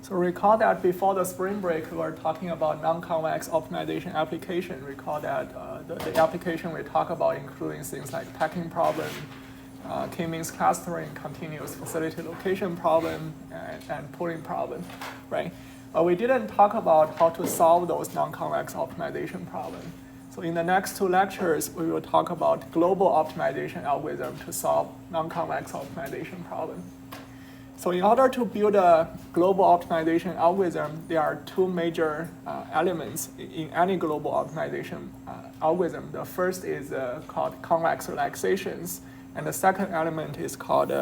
So recall that before the spring break, we were talking about non-convex optimization application. Recall that the application we talk about including things like packing problem, k-means clustering, continuous facility location problem, and pooling problem, right? But we didn't talk about how to solve those non-convex optimization problems. So in the next two lectures, we will talk about global optimization algorithm to solve non-convex optimization problem. So in order to build a global optimization algorithm, there are two major elements in any global optimization algorithm. The first is called convex relaxations, and the second element is called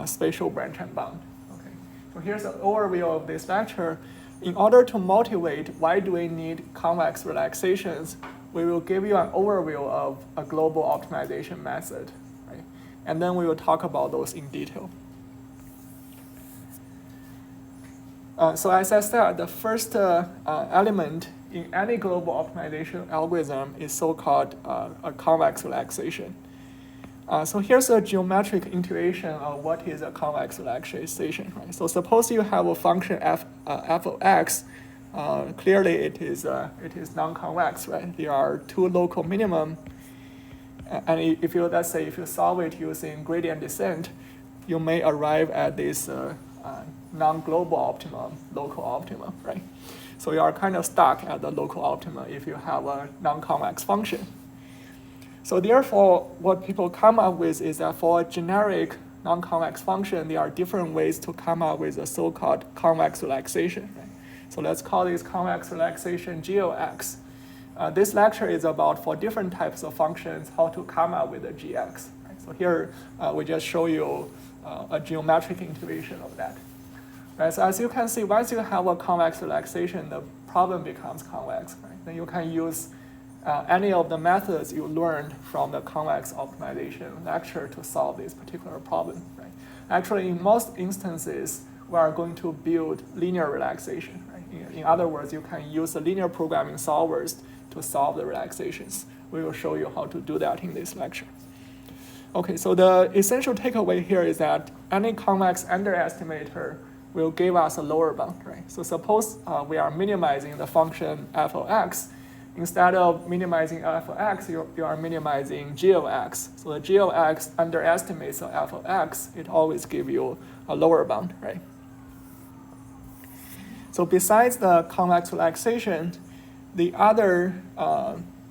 spatial branch and bound. Okay. So here's an overview of this lecture. In order to motivate why do we need convex relaxations, we will give you an overview of a global optimization method, right? And then we will talk about those in detail. So as I said, the first element in any global optimization algorithm is so-called a convex relaxation. So here's a geometric intuition of what is a convex relaxation. Right? So suppose you have a function f of x. Clearly, it is non-convex, right? There are two local minimum, and if you solve it using gradient descent, you may arrive at this non-global optimum, local optimum, right? So you are kind of stuck at the local optimum if you have a non-convex function. So therefore, what people come up with is that for a generic non-convex function, there are different ways to come up with a so-called convex relaxation. Right? So let's call this convex relaxation g of x. This lecture is about for different types of functions, how to come up with a gx. Right? So here, we just show you a geometric intuition of that. Right, so as you can see, once you have a convex relaxation, the problem becomes convex. Right? Then you can use any of the methods you learned from the convex optimization lecture to solve this particular problem. Right? Actually, in most instances, we are going to build linear relaxation. Right? In other words, you can use the linear programming solvers to solve the relaxations. We will show you how to do that in this lecture. Okay, so the essential takeaway here is that any convex underestimator will give us a lower bound, right? So suppose we are minimizing the function f of x. Instead of minimizing f of x, you are minimizing g of x. So the g of x underestimates the f of x. It always gives you a lower bound, right? So besides the convex relaxation, the other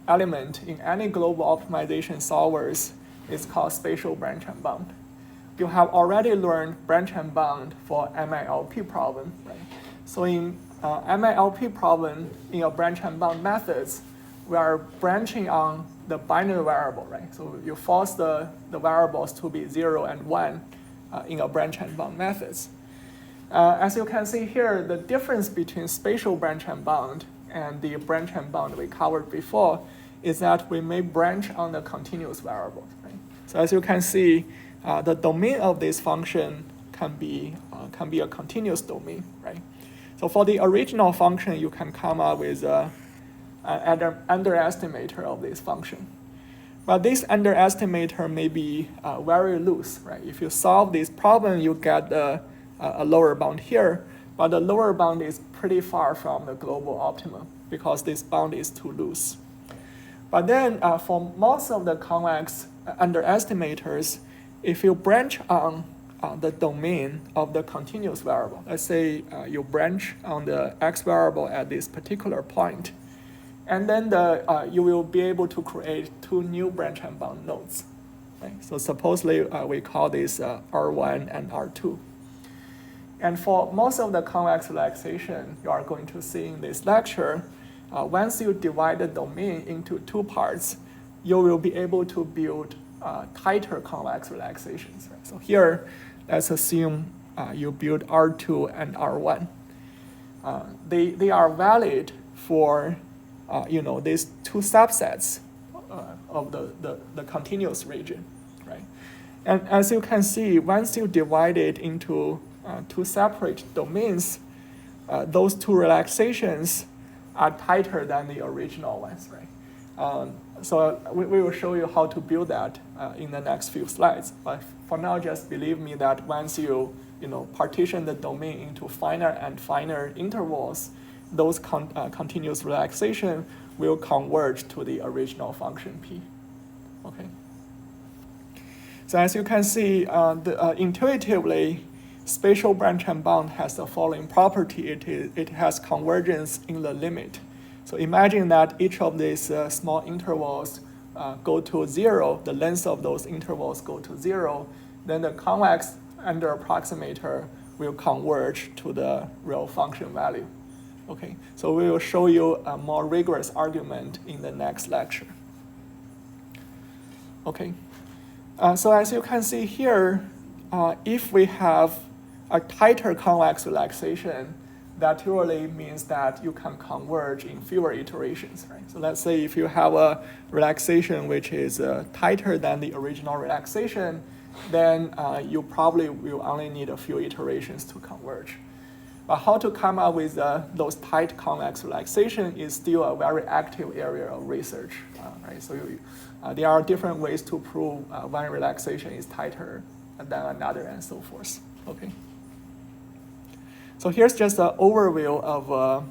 element in any global optimization solvers is called spatial branch and bound. You have already learned branch and bound for MILP problem, right? So in MILP problem, in your branch and bound methods, we are branching on the binary variable, right? So you force the variables to be 0 and 1 in your branch and bound methods. As you can see here, the difference between spatial branch and bound and the branch and bound we covered before is that we may branch on the continuous variables, right? So as you can see, the domain of this function can be a continuous domain, right? So for the original function, you can come up with an underestimator of this function. But this underestimator may be very loose, right? If you solve this problem, you get a lower bound here, but the lower bound is pretty far from the global optimum because this bound is too loose. But then for most of the convex underestimators, if you branch on the domain of the continuous variable, let's say you branch on the x variable at this particular point, and then you will be able to create two new branch and bound nodes. Right? So supposedly we call this R1 and R2. And for most of the convex relaxation you are going to see in this lecture, once you divide the domain into two parts, you will be able to build tighter convex relaxations. Right? So here, let's assume you build R2 and R1. They are valid for these two subsets of the continuous region, right? And as you can see, once you divide it into two separate domains, those two relaxations are tighter than the original ones, right? So we will show you how to build that in the next few slides. But for now, just believe me that once you partition the domain into finer and finer intervals, those continuous relaxation will converge to the original function P. Okay. So as you can see, intuitively, spatial branch and bound has the following property. It has convergence in the limit. So imagine that each of these small intervals go to 0, the length of those intervals go to 0, then the convex under approximator will converge to the real function value. Okay, so we will show you a more rigorous argument in the next lecture. Okay, so as you can see here, if we have a tighter convex relaxation, that usually means that you can converge in fewer iterations, right? So let's say if you have a relaxation which is tighter than the original relaxation, then you probably will only need a few iterations to converge. But how to come up with those tight convex relaxation is still a very active area of research, right? So there are different ways to prove one relaxation is tighter than another and so forth, okay? So here's just an overview of,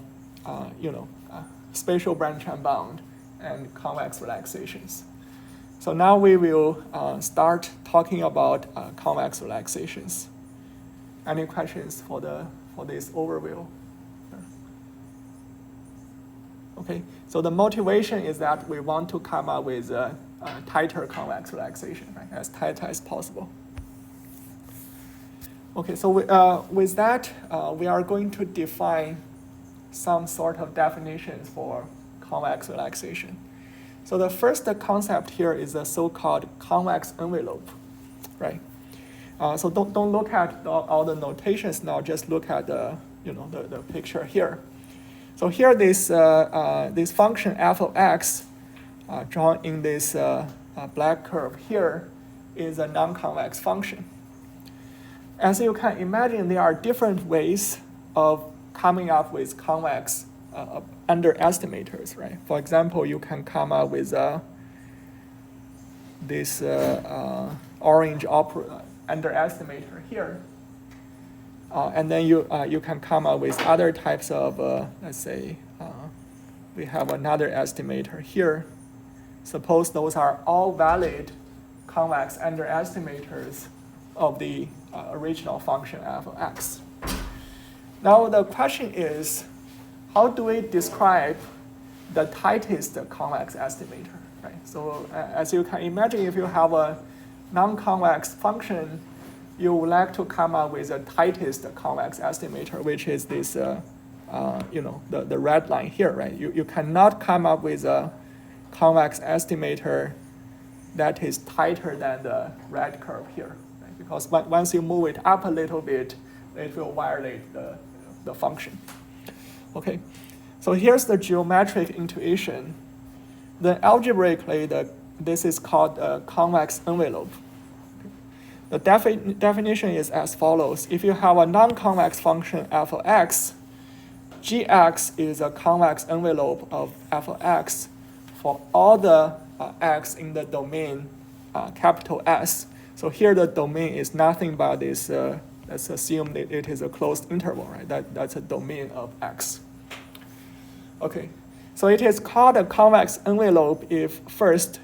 spatial branch and bound and convex relaxations. So now we will start talking about convex relaxations. Any questions for this overview? Okay, so the motivation is that we want to come up with a tighter convex relaxation, right? As tight as possible. Okay, so with that, we are going to define some sort of definitions for convex relaxation. So the first concept here is the so-called convex envelope, right? So don't look at all the notations now. Just look at the picture here. So here this function f of x drawn in this black curve here is a non-convex function. As you can imagine, there are different ways of coming up with convex underestimators, right? For example, you can come up with this orange underestimator here. And then you can come up with other types of, let's say, we have another estimator here. Suppose those are all valid convex underestimators of the original function f of x. Now the question is, how do we describe the tightest convex estimator, right? So as you can imagine, if you have a non-convex function, you would like to come up with the tightest convex estimator, which is this, the red line here, right? You cannot come up with a convex estimator that is tighter than the red curve here, right? Because once you move it up a little bit, it will violate the function. Okay, so here's the geometric intuition. Then algebraically, this is called a convex envelope. The definition is as follows. If you have a non-convex function f of x, gx is a convex envelope of f of x for all the x in the domain capital S. So here the domain is nothing but this, let's assume that it is a closed interval, right? That's a domain of x. Okay, so it is called a convex envelope if first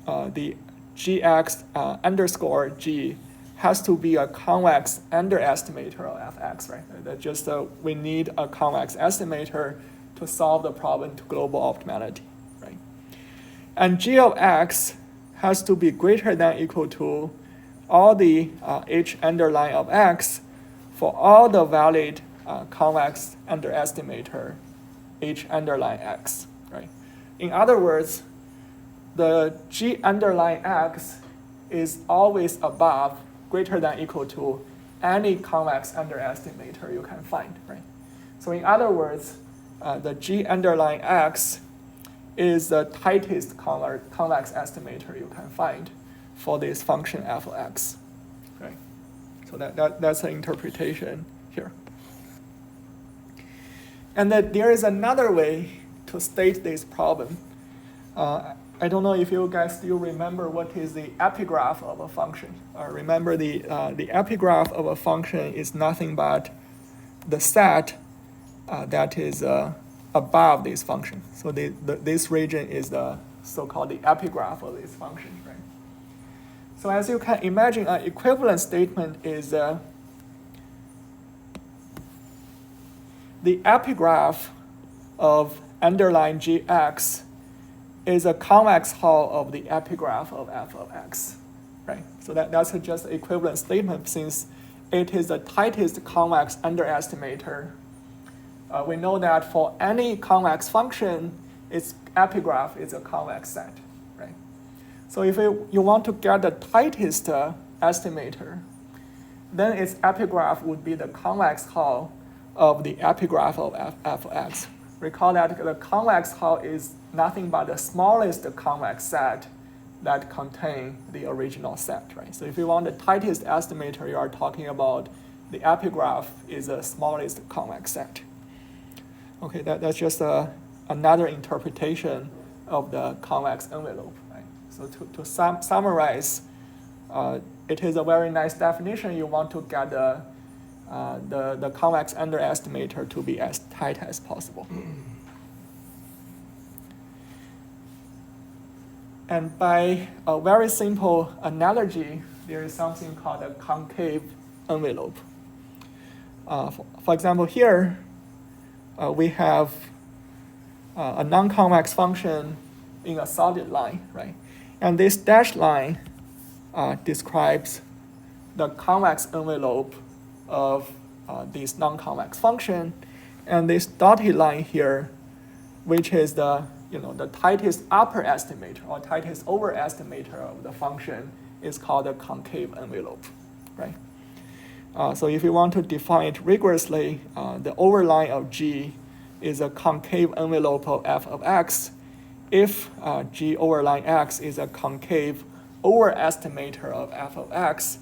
the gx underscore g has to be a convex underestimator of fx, right? That just we need a convex estimator to solve the problem to global optimality, right? And g of x has to be greater than or equal to all the h underline of x for all the valid convex underestimator h underline x, right? In other words, the g underline x is always above, greater than or equal to any convex underestimator you can find, right? So in other words, the g underline x is the tightest convex estimator you can find for this function f of x, right? So that's the interpretation here. And then there is another way to state this problem. I don't know if you guys still remember what is the epigraph of a function. Remember the epigraph of a function is nothing but the set that is above this function. So this region is the so-called the epigraph of this function, right? So as you can imagine, an equivalent statement is the epigraph of underline gx is a convex hull of the epigraph of f of x, right? So that's just an equivalent statement since it is the tightest convex underestimator. We know that for any convex function, its epigraph is a convex set, right? So if you want to get the tightest estimator, then its epigraph would be the convex hull of the epigraph of f of x. Recall that the convex hull is nothing but the smallest convex set that contain the original set, right? So if you want the tightest estimator, you are talking about the epigraph is the smallest convex set. Okay, that's just another interpretation of the convex envelope, right? So to summarize, it is a very nice definition. You want to get the convex underestimator to be as tight as possible. And by a very simple analogy, there is something called a concave envelope. For example, here we have a non-convex function in a solid line, right? And this dashed line describes the convex envelope of this non-convex function, and this dotted line here, which is the tightest upper estimator or tightest overestimator of the function, is called a concave envelope, right? So if you want to define it rigorously, the overline of G is a concave envelope of f of x if G overline x is a concave overestimator of f of x,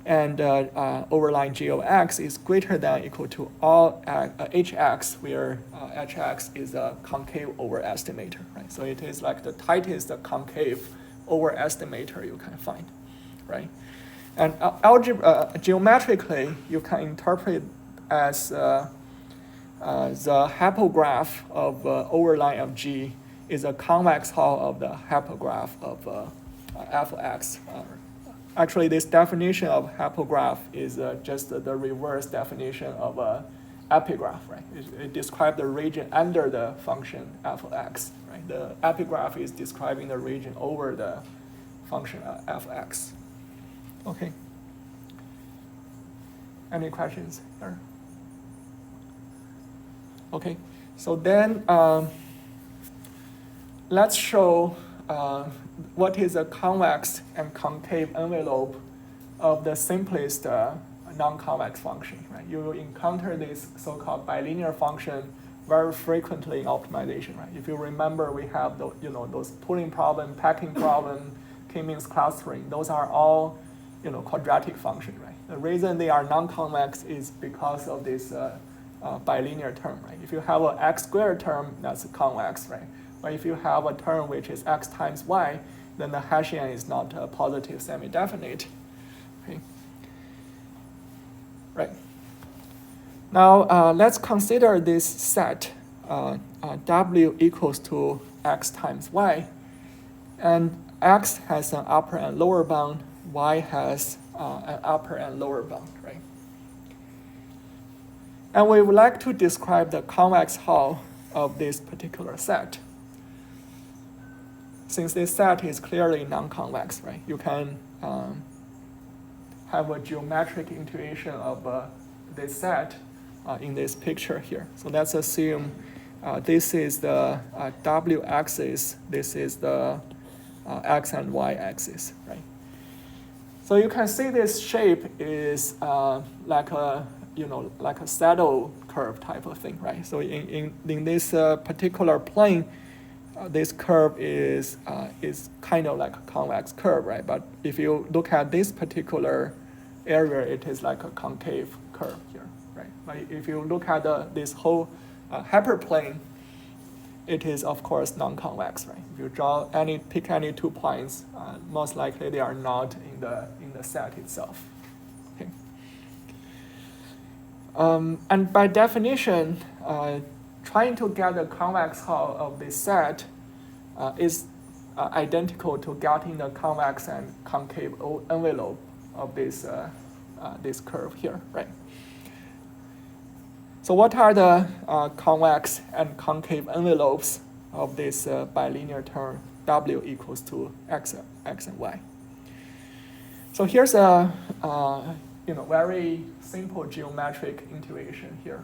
and overline G of x is greater than or equal to all hx, where hx is a concave overestimator, right? So it is like the tightest concave overestimator you can find, right? And geometrically, you can interpret as the hypograph of overline of G is a convex hull of the hypograph of f of x. Actually, this definition of hypograph is just the reverse definition of epigraph, right? It describes the region under the function f of x, right? The epigraph is describing the region over the function f of x. Okay. Any questions here? Okay. So then let's show what is a convex and concave envelope of the simplest non-convex function, right? You will encounter this so-called bilinear function very frequently in optimization, right? If you remember, we have those pooling problem, packing problem, k-means clustering. Those are all quadratic function, right? The reason they are non-convex is because of this bilinear term, right? If you have an x squared term, that's convex, right? But if you have a term which is x times y, then the Hessian is not a positive semi-definite. Okay. Right. Now let's consider this set w equals to x times y, and x has an upper and lower bound, y has an upper and lower bound, right? And we would like to describe the convex hull of this particular set. Since this set is clearly non-convex, right? You can have a geometric intuition of this set in this picture here. So let's assume this is the w-axis, this is the x and y axis, right? So you can see this shape is like a saddle curve type of thing, right? So in this particular plane, this curve is kind of like a convex curve, right? But if you look at this particular area, it is like a concave curve here, right? But if you look at this whole hyperplane, it is of course non-convex, right? If you pick any 2 points, most likely they are not in the set itself. Okay. And by definition, trying to get the convex hull of this set is identical to getting the convex and concave envelope of this curve here, right? So what are the convex and concave envelopes of this bilinear term W equals to x and y? So here's a very simple geometric intuition here.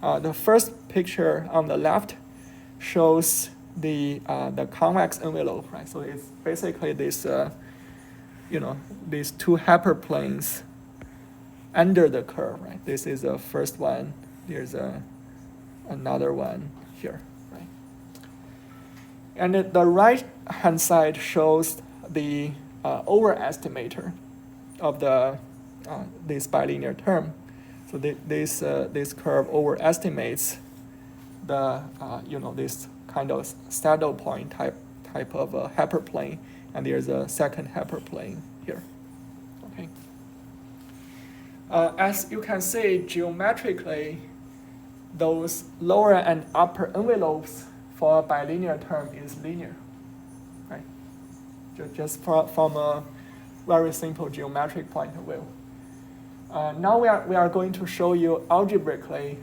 The first picture on the left shows the convex envelope, right? So it's basically this, these 2 hyperplanes under the curve, right? This is the first one. There's another one here, right? And the right-hand side shows the overestimator of this bilinear term. So this curve overestimates the this kind of saddle point type of a hyperplane, and there's a second hyperplane here. Okay. As you can see, geometrically, those lower and upper envelopes for a bilinear term is linear, right? Just from a very simple geometric point of view. Now we are going to show you algebraically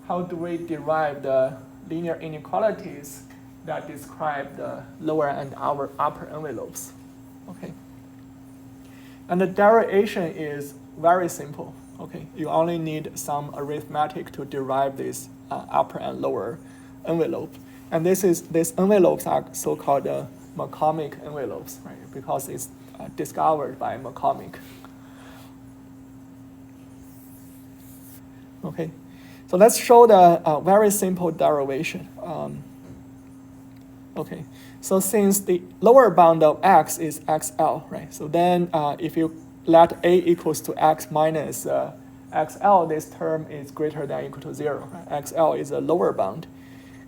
how do we derive the linear inequalities that describe the lower and upper envelopes. Okay. And the derivation is very simple. Okay, you only need some arithmetic to derive this upper and lower envelope, and these envelopes are so-called McCormick envelopes, right? Because it's discovered by McCormick. Okay, so let's show the very simple derivation. Okay, so since the lower bound of x is xl, right? So then if you let a equals to x minus xl, this term is greater than or equal to 0. Right? xl is a lower bound.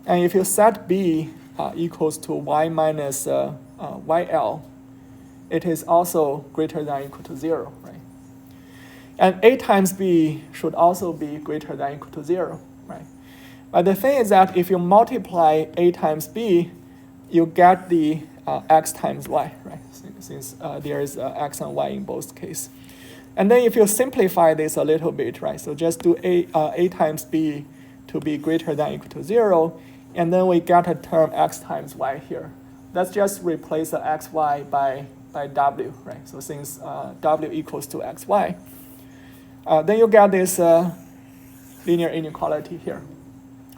And if you set b equals to y minus yl, it is also greater than or equal to 0. Right? And a times b should also be greater than or equal to 0. Right? But the thing is that if you multiply a times b, you get the x times y, right? Since there is x and y in both cases. And then if you simplify this a little bit, right? So just do a times b to be greater than or equal to 0, and then we get a term x times y here. Let's just replace the xy by w, right? So since w equals to xy, then you get this linear inequality here,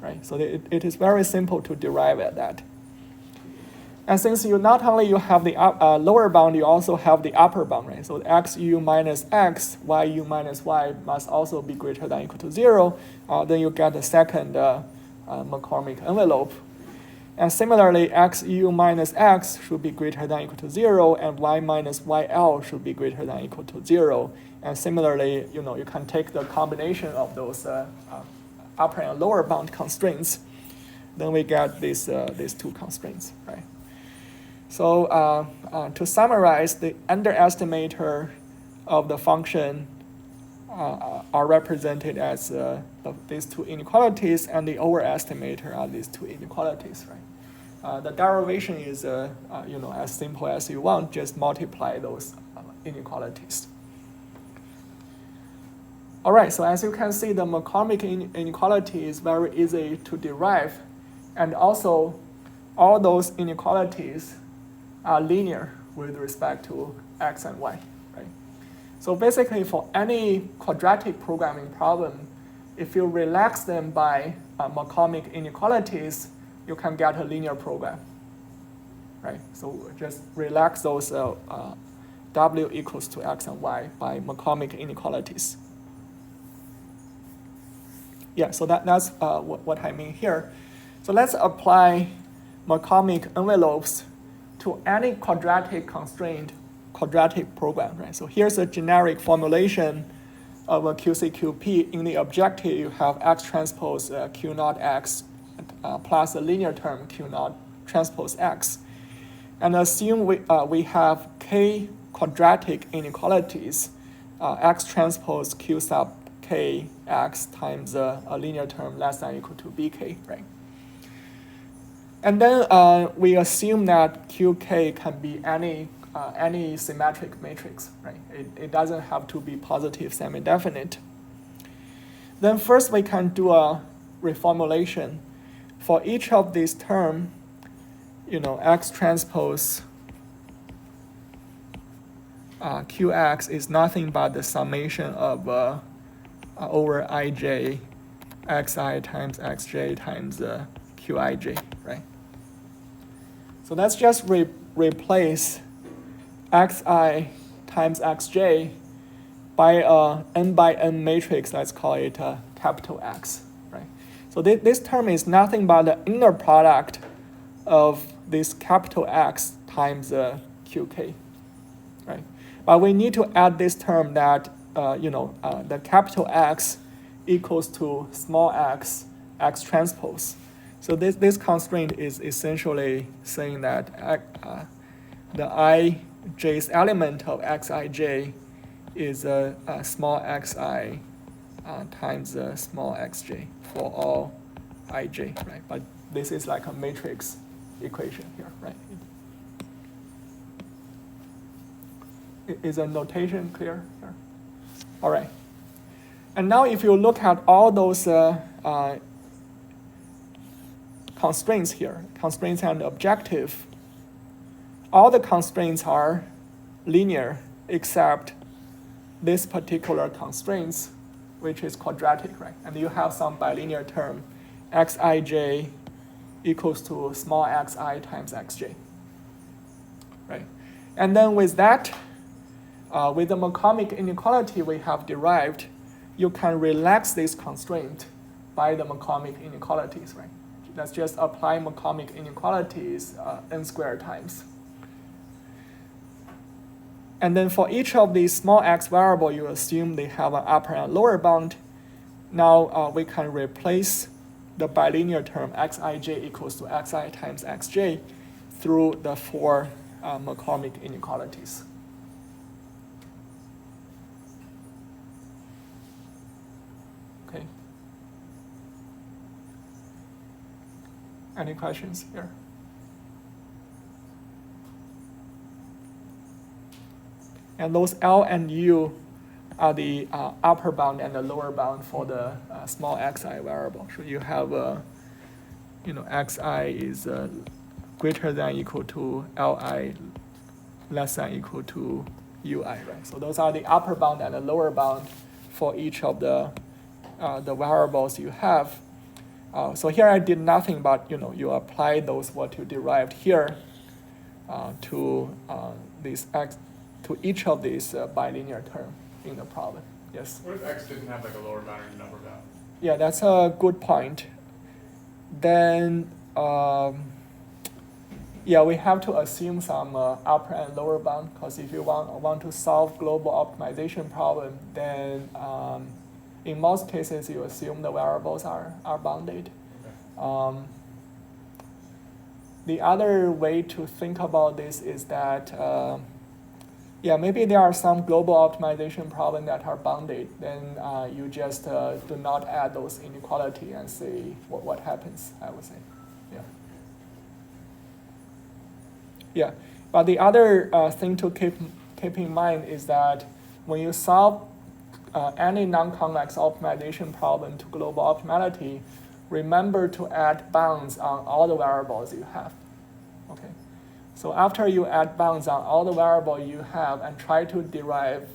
right? So it is very simple to derive at that. And since you not only you have the lower bound, you also have the upper bound, right? So xu minus x, yu minus y must also be greater than or equal to 0. Then you get the second McCormick envelope. And similarly, xu minus x should be greater than or equal to 0, and y minus yl should be greater than or equal to 0. And similarly, you can take the combination of those upper and lower bound constraints. Then we get these 2 constraints, right? So to summarize, the underestimator of the function are represented as these 2 inequalities, and the overestimator are these 2 inequalities, right? The derivation is as simple as you want. Just multiply those inequalities. All right. So as you can see, the McCormick inequality is very easy to derive, and also all those inequalities are linear with respect to x and y, right? So basically, for any quadratic programming problem, if you relax them by McCormick inequalities, you can get a linear program, right? So just relax those w equals to x and y by McCormick inequalities. Yeah, so that's what I mean here. So let's apply McCormick envelopes to any quadratic constrained quadratic program, right? So here's a generic formulation of a QCQP. In the objective, you have x transpose q naught x plus a linear term Q naught transpose X. And assume we have K quadratic inequalities, X transpose Q sub K X times a linear term less than or equal to BK, right? And then we assume that QK can be any symmetric matrix, right? It doesn't have to be positive semi-definite. Then first we can do a reformulation. For each of these terms, X transpose QX is nothing but the summation of over IJ XI times XJ times QIJ, right? So let's just replace Xi times Xj by a n by n matrix. Let's call it capital X, right? So this term is nothing but the inner product of this capital X times QK, right? But we need to add this term that the capital X equals to small x, X transpose. So this constraint is essentially saying that the ij's element of xij is a small xi times a small xj for all ij, right? But this is like a matrix equation here, right? Is a notation clear here? All right. And now if you look at all those constraints here, constraints and objective, all the constraints are linear except this particular constraints, which is quadratic, right? And you have some bilinear term, xij equals to small xi times xj, right? And then with that, with the McCormick inequality we have derived, you can relax this constraint by the McCormick inequalities, right? Let's just apply McCormick inequalities n squared times. And then for each of these small x variable, you assume they have an upper and lower bound. Now we can replace the bilinear term xij equals to xi times xj through the four McCormick inequalities. Okay. Any questions here? And those L and U are the upper bound and the lower bound for the small xi variable. So you have, xi is greater than or equal to Li less than or equal to Ui, right? So those are the upper bound and the lower bound for each of the variables you have. So here I did nothing but, you apply those what you derived here to these x, to each of these bilinear term in the problem. Yes? What if x didn't have like a lower bound and an upper bound? Yeah, that's a good point. Then, we have to assume some upper and lower bound, because if you want to solve global optimization problem, then in most cases you assume the variables are bounded. Okay. The other way to think about this is that maybe there are some global optimization problems that are bounded. Then you just do not add those inequality and see what happens, I would say. Yeah, but the other thing to keep in mind is that when you solve any non-convex optimization problem to global optimality, remember to add bounds on all the variables you have. Okay. So after you add bounds on all the variables you have and try to derive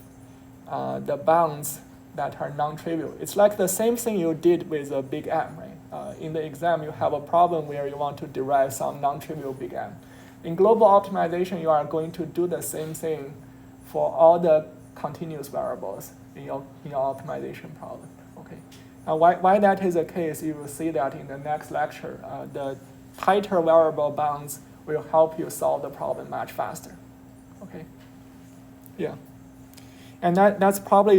the bounds that are non-trivial, it's like the same thing you did with a big M, right? In the exam, you have a problem where you want to derive some non-trivial big M. In global optimization, you are going to do the same thing for all the continuous variables in your optimization problem. Okay. And why that is the case, you will see that in the next lecture. The tighter variable bounds will help you solve the problem much faster. Okay. Yeah. And that's probably,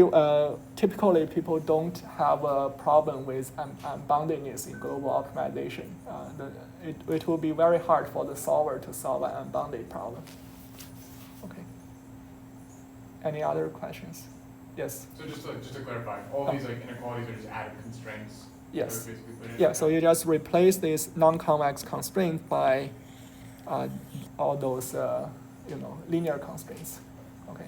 typically people don't have a problem with unboundedness in global optimization. It will be very hard for the solver to solve an unbounded problem. Okay. Any other questions? Yes? So just to clarify, all these like inequalities are just added constraints? Yes. So basically put in Yeah, so you just replace this non-convex constraint by all those linear constraints. Okay.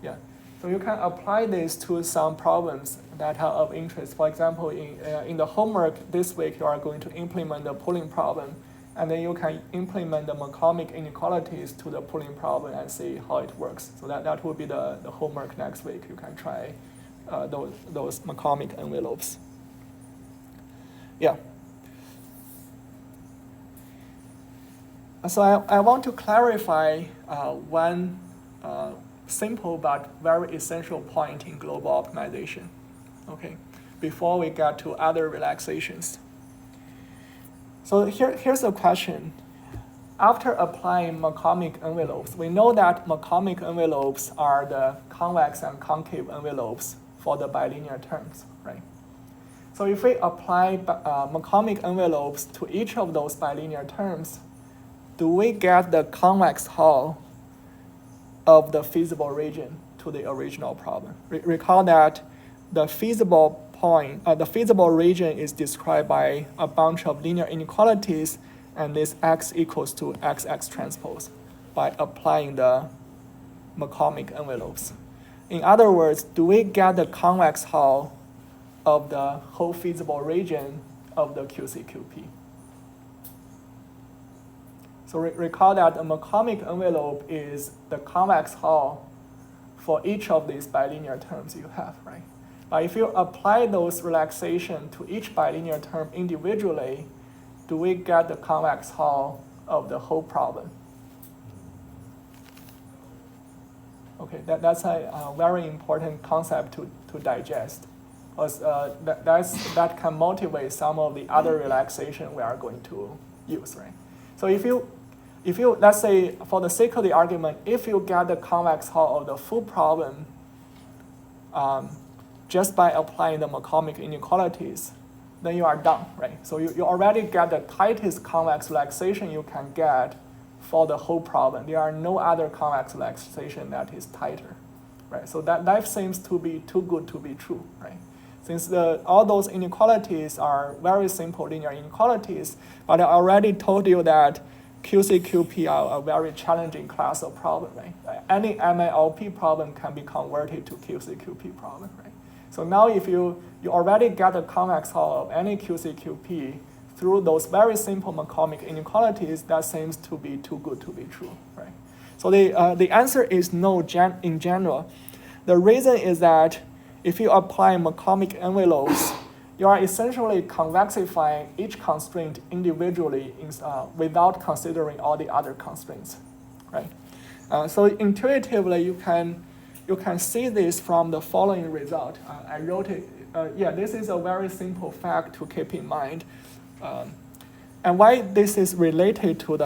Yeah. So you can apply this to some problems that are of interest. For example, in the homework this week, you are going to implement the pooling problem, and then you can implement the McCormick inequalities to the pooling problem and see how it works. So that will be the homework next week. You can try those McCormick envelopes. Yeah. So I want to clarify one simple but very essential point in global optimization, okay, before we get to other relaxations. So here's a question. After applying McCormick envelopes, we know that McCormick envelopes are the convex and concave envelopes for the bilinear terms, right? So if we apply McCormick envelopes to each of those bilinear terms, do we get the convex hull of the feasible region to the original problem? Recall that the feasible region is described by a bunch of linear inequalities, and this x equals to xx transpose by applying the McCormick envelopes. In other words, do we get the convex hull of the whole feasible region of the QCQP? So recall that a McCormick envelope is the convex hull for each of these bilinear terms you have, right? But if you apply those relaxation to each bilinear term individually, do we get the convex hull of the whole problem? Okay, that's a very important concept to digest, because that can motivate some of the other relaxation we are going to use, right? So if you let's say, for the sake of the argument, if you get the convex hull of the full problem just by applying the McCormick inequalities, then you are done, right? So you already get the tightest convex relaxation you can get for the whole problem. There are no other convex relaxation that is tighter, right? So that seems to be too good to be true, right? Since all those inequalities are very simple linear inequalities, but I already told you that QCQP are a very challenging class of problem, right? Any MLP problem can be converted to QCQP problem, right? So now if you already get a convex hull of any QCQP through those very simple McCormick inequalities, that seems to be too good to be true, right? So the answer is no in general. The reason is that if you apply McCormick envelopes, you are essentially convexifying each constraint individually without considering all the other constraints, right? So intuitively, you can see this from the following result. I wrote it. This is a very simple fact to keep in mind, and why this is related to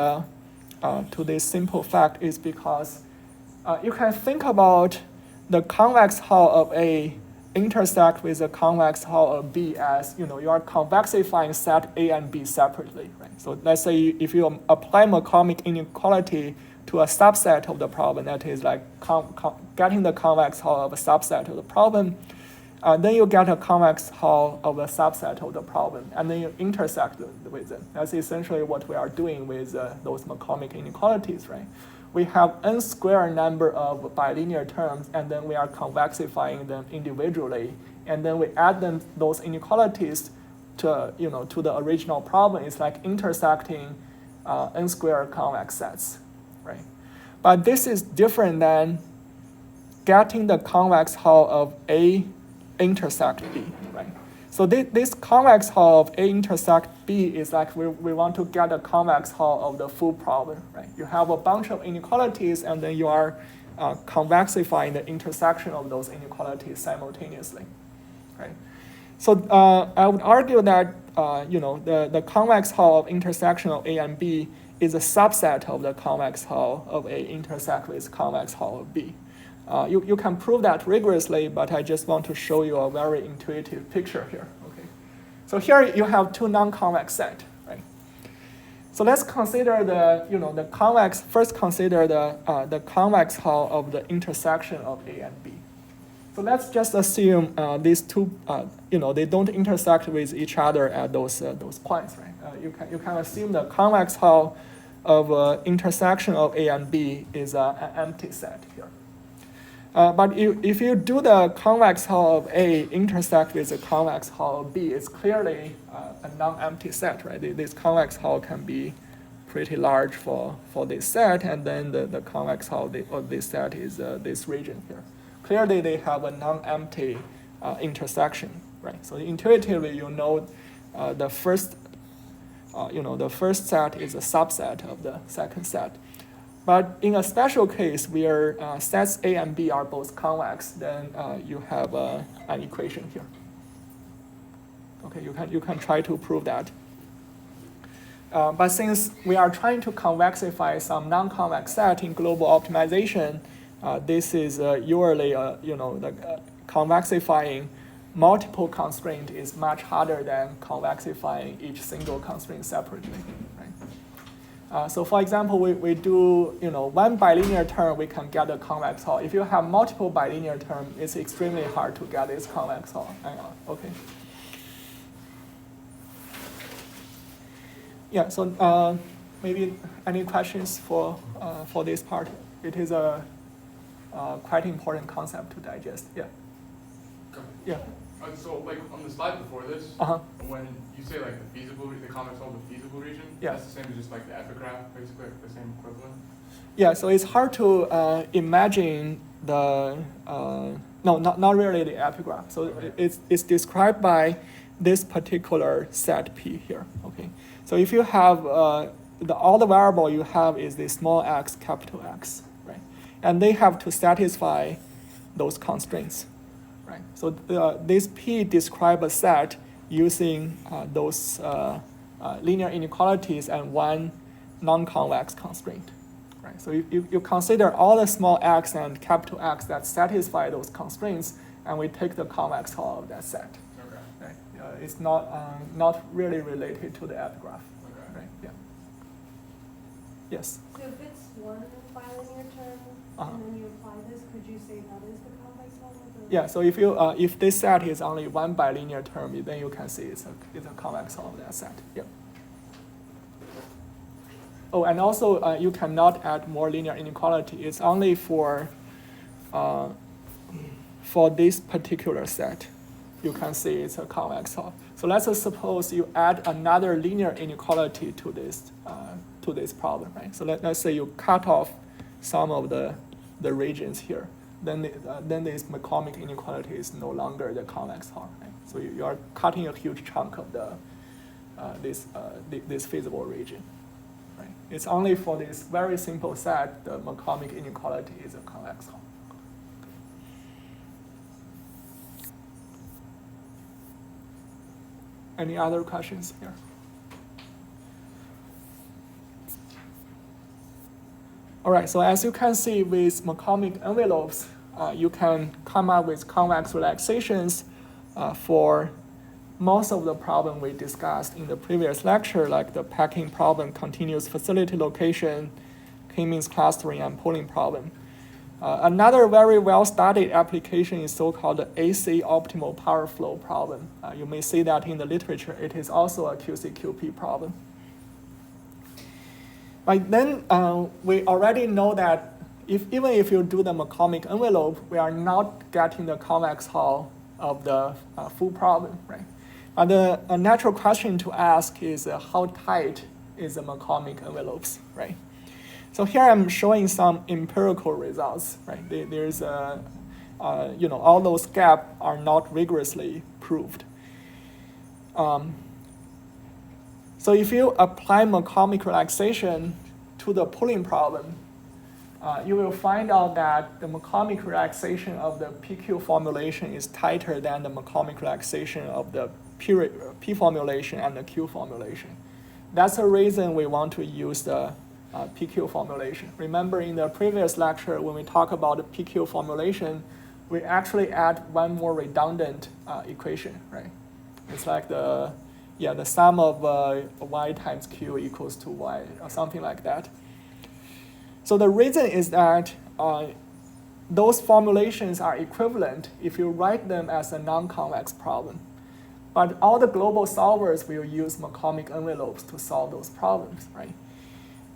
this simple fact is because you can think about the convex hull of A intersect with the convex hull of B as, you are convexifying set A and B separately, right? So let's say if you apply McCormick inequality to a subset of the problem, that is like getting the convex hull of a subset of the problem, then you get a convex hull of a subset of the problem, and then you intersect with it. That's essentially what we are doing with those McCormick inequalities, right? We have n square number of bilinear terms, and then we are convexifying them individually, and then we add those inequalities to the original problem. It's like intersecting n square convex sets, right? But this is different than getting the convex hull of A intersect B, right? So this convex hull of A intersect B is like we want to get a convex hull of the full problem, right? You have a bunch of inequalities, and then you are convexifying the intersection of those inequalities simultaneously, right? So I would argue that the convex hull of intersection of A and B is a subset of the convex hull of A intersect with convex hull of B. You can prove that rigorously, but I just want to show you a very intuitive picture here. Okay, so here you have two non-convex set, right? So let's consider the convex. First, consider the convex hull of the intersection of A and B. So let's just assume these two, they don't intersect with each other at those points, right? You can assume the convex hull of intersection of A and B is an empty set here. But if you do the convex hull of A intersect with the convex hull of B, it's clearly a non-empty set, right? This convex hull can be pretty large for this set, and then the convex hull of this set is this region here. Clearly, they have a non-empty intersection, right? So intuitively, the first set is a subset of the second set. But in a special case where sets A and B are both convex, then you have an equation here. Okay, you can try to prove that. But since we are trying to convexify some non-convex set in global optimization, this is usually convexifying multiple constraint is much harder than convexifying each single constraint separately. Right? So for example, we do one bilinear term, we can get a convex hull. If you have multiple bilinear terms, it's extremely hard to get this convex hull. Okay. Yeah. So maybe any questions for this part? It is a quite important concept to digest. Yeah. Yeah. So like on the slide before this, when you say like the convex hull, the feasible region, that's the same as just like the epigraph, basically like the same equivalent? Yeah, so it's hard to imagine the, not really the epigraph. So it's described by this particular set P here, okay? So if you have, all the variable you have is the small x, capital X, right? And they have to satisfy those constraints. Right. So this P describe a set using those linear inequalities and one non-convex constraint. Right. So you consider all the small x and capital X that satisfy those constraints, and we take the convex hull of that set. Okay. Right. It's not really related to the epigraph. Okay. Right. Yeah. Yes. So if it's one bilinear term, and then you apply this, could you say that is the convex hull? Yeah, so if this set is only one bilinear term, then you can see it's a convex hull of that set. Yeah. Oh, and also you cannot add more linear inequality. It's only for this particular set. You can see it's a convex hull. So let's suppose you add another linear inequality to this problem, right? So let's say you cut off some of the regions here. Then this McCormick inequality is no longer the convex hull. Right? So you are cutting a huge chunk of this feasible region. Right? It's only for this very simple set the McCormick inequality is a convex hull. Any other questions here? All right, so as you can see with McCormick envelopes, you can come up with convex relaxations for most of the problem we discussed in the previous lecture, like the packing problem, continuous facility location, k-means clustering, and pooling problem. Another very well-studied application is so-called the AC optimal power flow problem. You may see that in the literature. It is also a QCQP problem. But then we already know that even if you do the McCormick envelope, we are not getting the convex hull of the full problem, right? A natural question to ask is how tight is the McCormick envelopes, right? So here I'm showing some empirical results, right? There's all those gaps are not rigorously proved. So if you apply McCormick relaxation to the pooling problem, you will find out that the McCormick relaxation of the PQ formulation is tighter than the McCormick relaxation of the P formulation and the Q formulation. That's the reason we want to use the PQ formulation. Remember in the previous lecture when we talk about the PQ formulation, we actually add one more redundant equation, right? It's like the sum of y times q equals to y, or something like that. So the reason is that those formulations are equivalent if you write them as a non-convex problem. But all the global solvers will use McCormick envelopes to solve those problems, right?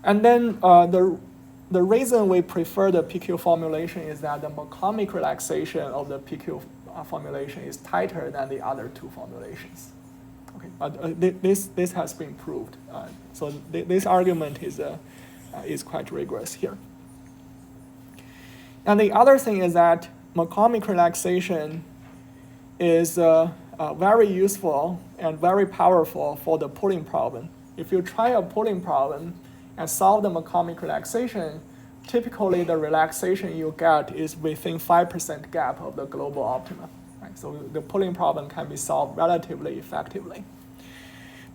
And then the reason we prefer the PQ formulation is that the McCormick relaxation of the PQ formulation is tighter than the other two formulations. Okay, but this has been proved. So this argument is quite rigorous here. And the other thing is that McCormick relaxation is very useful and very powerful for the pooling problem. If you try a pooling problem and solve the McCormick relaxation, typically the relaxation you get is within 5% gap of the global optima. Right? So the pooling problem can be solved relatively effectively.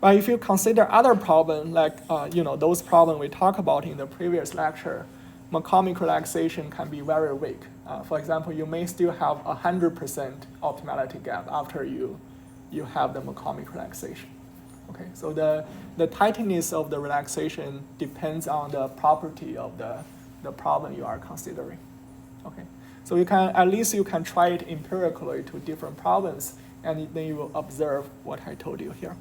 But if you consider other problems, like those problems we talked about in the previous lecture, McCormick relaxation can be very weak. For example, you may still have 100% optimality gap after you have the McCormick relaxation. Okay, so the tightness of the relaxation depends on the property of the problem you are considering. Okay, so you can try it empirically to different problems, and then you will observe what I told you here.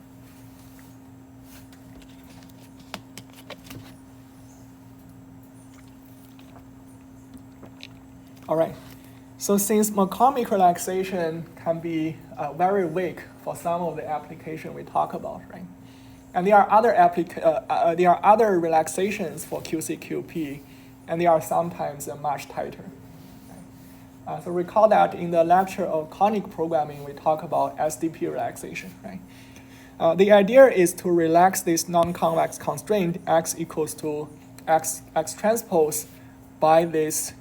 All right, so since McCormick relaxation can be very weak for some of the application we talk about, right? And there are other relaxations for QCQP, and they are sometimes much tighter. Right? So recall that in the lecture of conic programming, we talk about SDP relaxation, right? The idea is to relax this non-convex constraint x equals to x transpose by this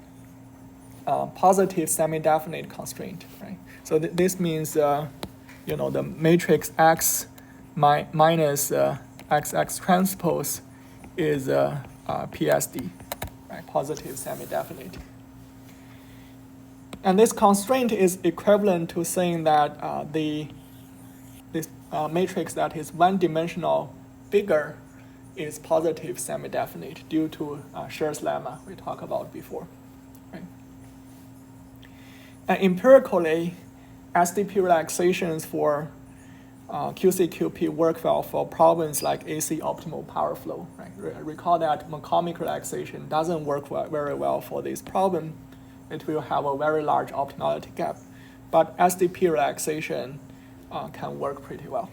positive semi-definite constraint, right? So this means, the matrix X minus XX transpose is PSD, right? Positive semi-definite. And this constraint is equivalent to saying that this matrix that is one-dimensional bigger is positive semi-definite due to Scher's lemma we talked about before. And empirically, SDP relaxations for QCQP work well for problems like AC optimal power flow. Right? Recall that McCormick relaxation doesn't work very well for this problem. It will have a very large optimality gap. But SDP relaxation can work pretty well.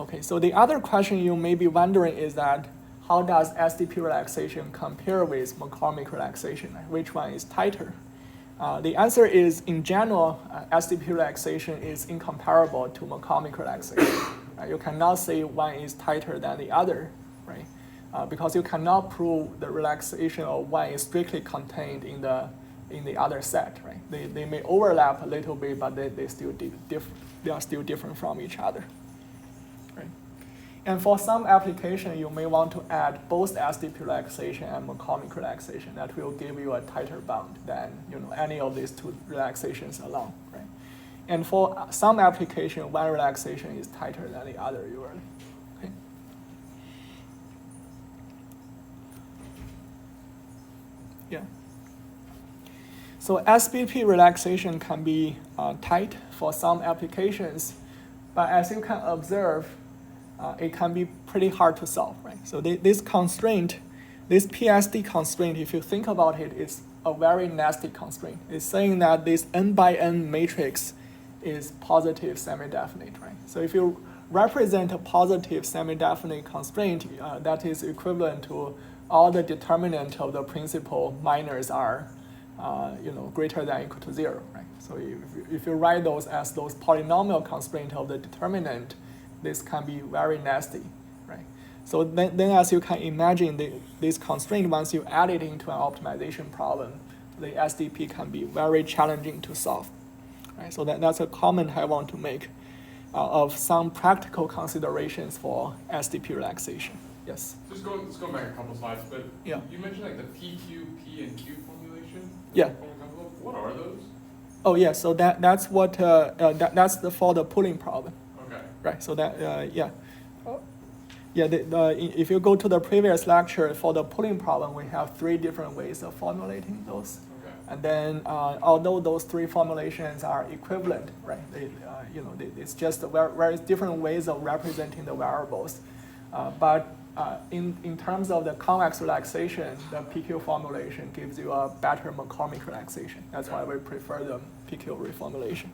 Okay, so the other question you may be wondering is that how does SDP relaxation compare with McCormick relaxation? Which one is tighter? The answer is, in general, SDP relaxation is incomparable to McCormick relaxation. You cannot say one is tighter than the other, right? Because you cannot prove the relaxation of one is strictly contained in the other set, right? They may overlap a little bit, but they are still different from each other. And for some application, you may want to add both SDP relaxation and McCormick relaxation. That will give you a tighter bound than any of these two relaxations alone, right? And for some application, one relaxation is tighter than the other usually. Okay. Yeah. So SBP relaxation can be tight for some applications, but as you can observe, it can be pretty hard to solve, right? So this constraint, this PSD constraint, if you think about it, is a very nasty constraint. It's saying that this n by n matrix is positive semi-definite, right? So if you represent a positive semi-definite constraint, that is equivalent to all the determinant of the principal minors are, greater than or equal to 0, right? So if you write those as those polynomial constraint of the determinant, this can be very nasty, right? So then as you can imagine, this constraint, once you add it into an optimization problem, the SDP can be very challenging to solve, right? So that's a comment I want to make. of some practical considerations for SDP relaxation. Yes? Just going back a couple slides, but yeah. You mentioned like the PQ, P, and Q formulation. Yeah. What are those? Oh yeah, so that's what that's for the pooling problem. Okay. Right. So that yeah. Yeah, if you go to the previous lecture, for the pooling problem, we have 3 different ways of formulating those. Okay. And then, although those 3 formulations are equivalent, right? It's just various different ways of representing the variables. But in terms of the convex relaxation, the PQ formulation gives you a better McCormick relaxation. That's why we prefer the PQ reformulation.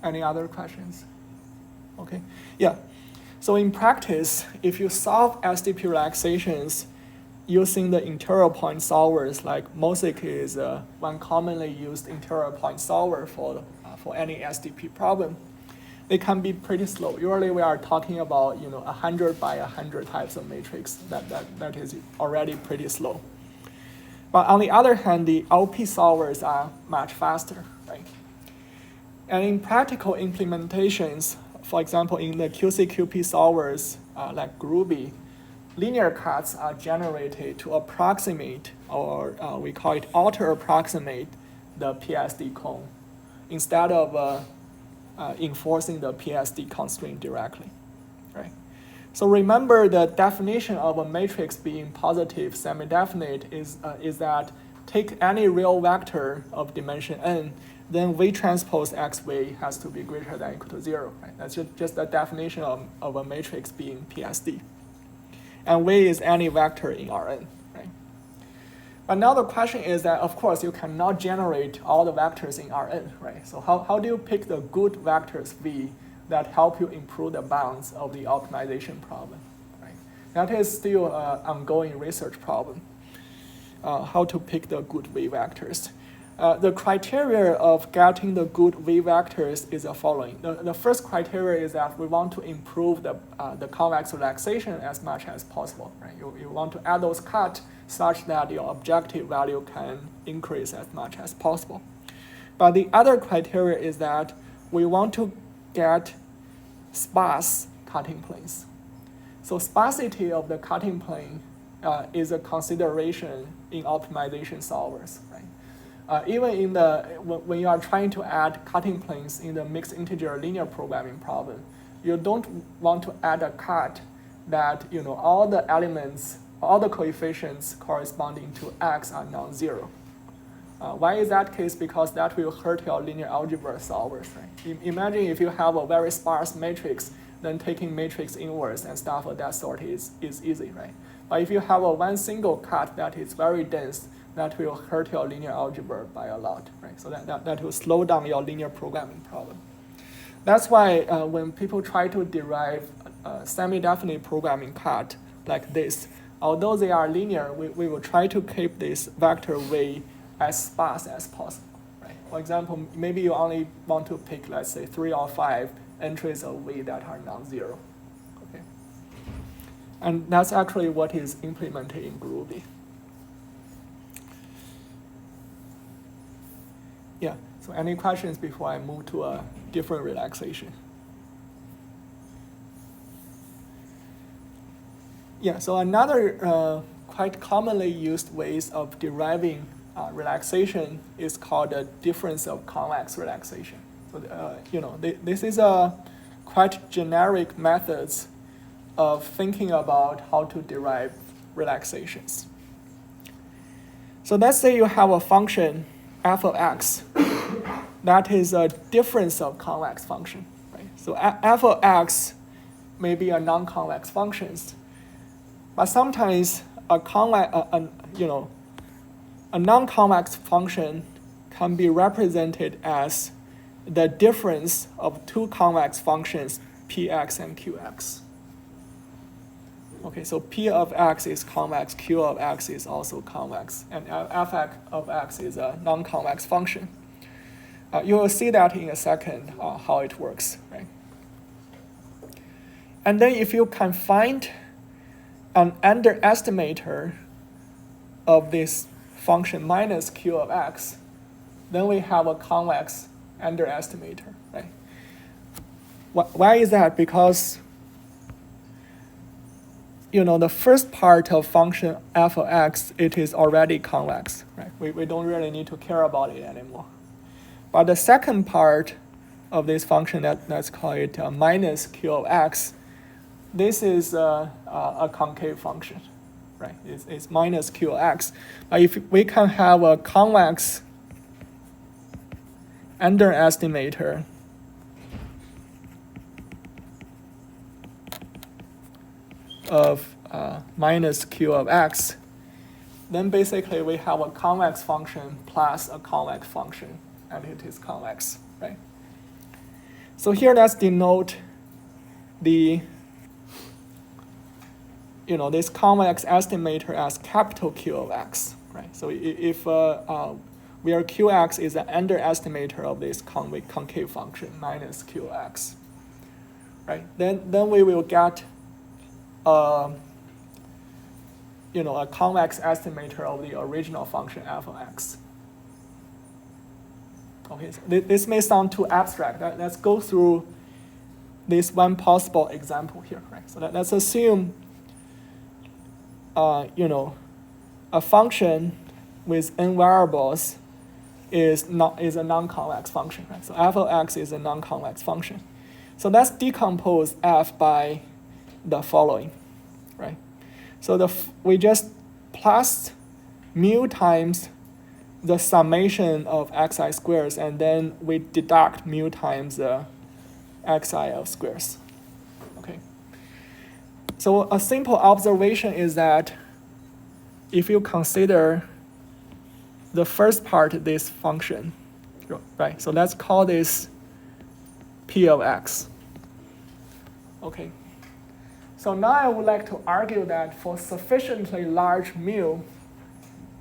Any other questions? Okay, yeah. So in practice, if you solve SDP relaxations using the interior point solvers, like MOSIC is one commonly used interior point solver for any SDP problem, they can be pretty slow. Usually we are talking about 100 by 100 types of matrix. That is already pretty slow. But on the other hand, the LP solvers are much faster, right? And in practical implementations, for example, in the QCQP solvers like Groovy, linear cuts are generated to approximate, or we call it alter approximate, the PSD cone, instead of enforcing the PSD constraint directly, right? So remember, the definition of a matrix being positive semi-definite is that take any real vector of dimension n, then V transpose XV has to be greater than or equal to 0. Right? That's just the definition of a matrix being PSD. And V is any vector in Rn. Right? But now the question is that, of course, you cannot generate all the vectors in Rn. Right? So how do you pick the good vectors V that help you improve the bounds of the optimization problem? Right? That is still an ongoing research problem, how to pick the good V vectors. The criteria of getting the good V vectors is the following. The first criteria is that we want to improve the convex relaxation as much as possible. Right? You want to add those cuts such that your objective value can increase as much as possible. But the other criteria is that we want to get sparse cutting planes. So sparsity of the cutting plane is a consideration in optimization solvers. Right? Even when you are trying to add cutting planes in the mixed integer linear programming problem, you don't want to add a cut that all the elements, all the coefficients corresponding to x are non-zero. Why is that case? Because that will hurt your linear algebra solvers. Right? Imagine if you have a very sparse matrix, then taking matrix inverse and stuff of that sort is easy, right? But if you have one single cut that is very dense, that will hurt your linear algebra by a lot, right? So that will slow down your linear programming problem. That's why when people try to derive a semi-definite programming cut like this, although they are linear, we will try to keep this vector V as sparse as possible, right? For example, maybe you only want to pick, let's say, 3 or 5 entries of V that are non-zero, okay? And that's actually what is implemented in Groovy. Yeah, so any questions before I move to a different relaxation? Yeah, so another quite commonly used ways of deriving relaxation is called the difference of convex relaxation. So, this is a quite generic methods of thinking about how to derive relaxations. So let's say you have a function f of x that is a difference of convex function, right? So f of x may be a non-convex function, but sometimes a non-convex function can be represented as the difference of 2 convex functions, px and qx. Okay, so p of x is convex, q of x is also convex, and f of x is a non-convex function. You will see that in a second, how it works, right? And then if you can find an underestimator of this function minus q of x, then we have a convex underestimator, right? Why is that? Because the first part of function f of x, it is already convex, right? We don't really need to care about it anymore. But the second part of this function, let's call it minus q of x, this is a concave function, right? It's minus q of x. But if we can have a convex underestimator of minus q of x, then basically we have a convex function plus a convex function, and it is convex, right? So here let's denote the this convex estimator as capital Q of x, right? So if where Qx is an underestimator of this concave function minus Qx, right? Then we will get a convex estimator of the original function f of x. Okay, so this may sound too abstract. Let's go through this one possible example here, right? So let's assume a function with n variables is a non-convex function, right? So f of x is a non-convex function. So let's decompose f by the following, right? So we just plus mu times the summation of xi squares, and then we deduct mu times the xi of squares. Okay. So a simple observation is that if you consider the first part of this function, right? So let's call this p of x. Okay. So now I would like to argue that for sufficiently large mu,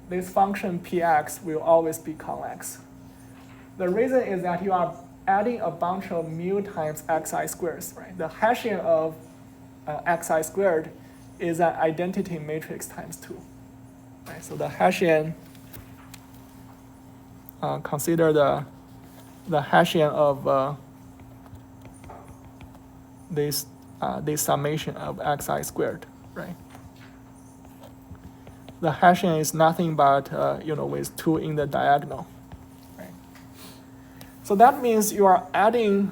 this function px will always be convex. The reason is that you are adding a bunch of mu times xi squares, right? The Hessian of xi squared is an identity matrix times 2. Right? So the Hessian, consider the Hessian of this summation of xi squared, right? The Hessian is nothing but with 2 in the diagonal, right? So that means you are adding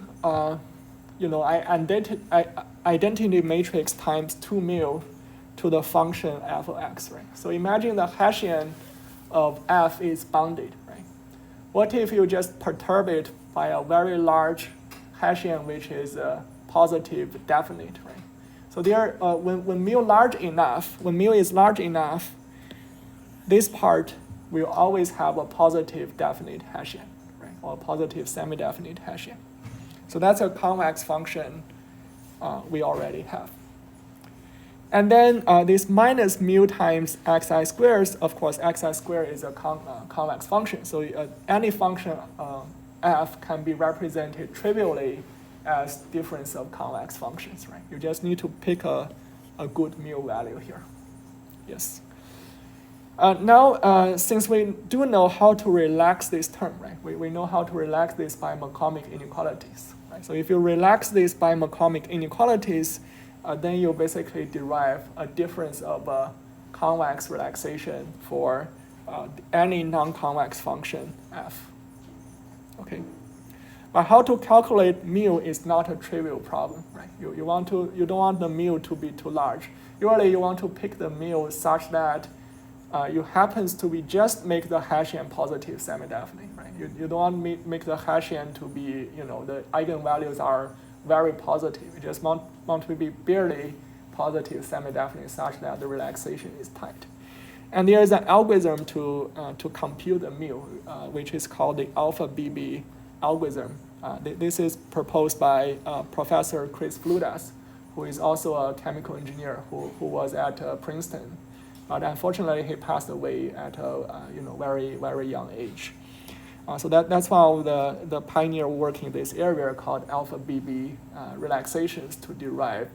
identity matrix times 2 mu to the function f of x, right? So imagine the Hessian of f is bounded, right? What if you just perturb it by a very large Hessian which is positive definite, right? So there, when mu is large enough, this part will always have a positive definite Hessian, right? Or a positive semi-definite Hessian. So that's a convex function we already have. And then this minus mu times xi squares, of course, xi squared is a convex function. So any function f can be represented trivially as difference of convex functions, right? You just need to pick a good mu value here. Yes. Now, since we do know how to relax this term, right? We know how to relax this by McCormick inequalities, right? So if you relax this by McCormick inequalities, then you basically derive a difference of convex relaxation for any non-convex function f. Okay. But how to calculate mu is not a trivial problem, right? You don't want the mu to be too large. Usually you want to pick the mu such that you happens to be just make the Hessian positive semi-definite, right? You don't want to make the Hessian to be, the eigenvalues are very positive. You just want to be barely positive semi-definite such that the relaxation is tight. And there is an algorithm to compute the mu, which is called the alpha BB algorithm. This is proposed by Professor Chris Fludas, who is also a chemical engineer who was at Princeton. But unfortunately, he passed away at a very, very young age. So that's one of the pioneer work in this area called alpha BB relaxations to derive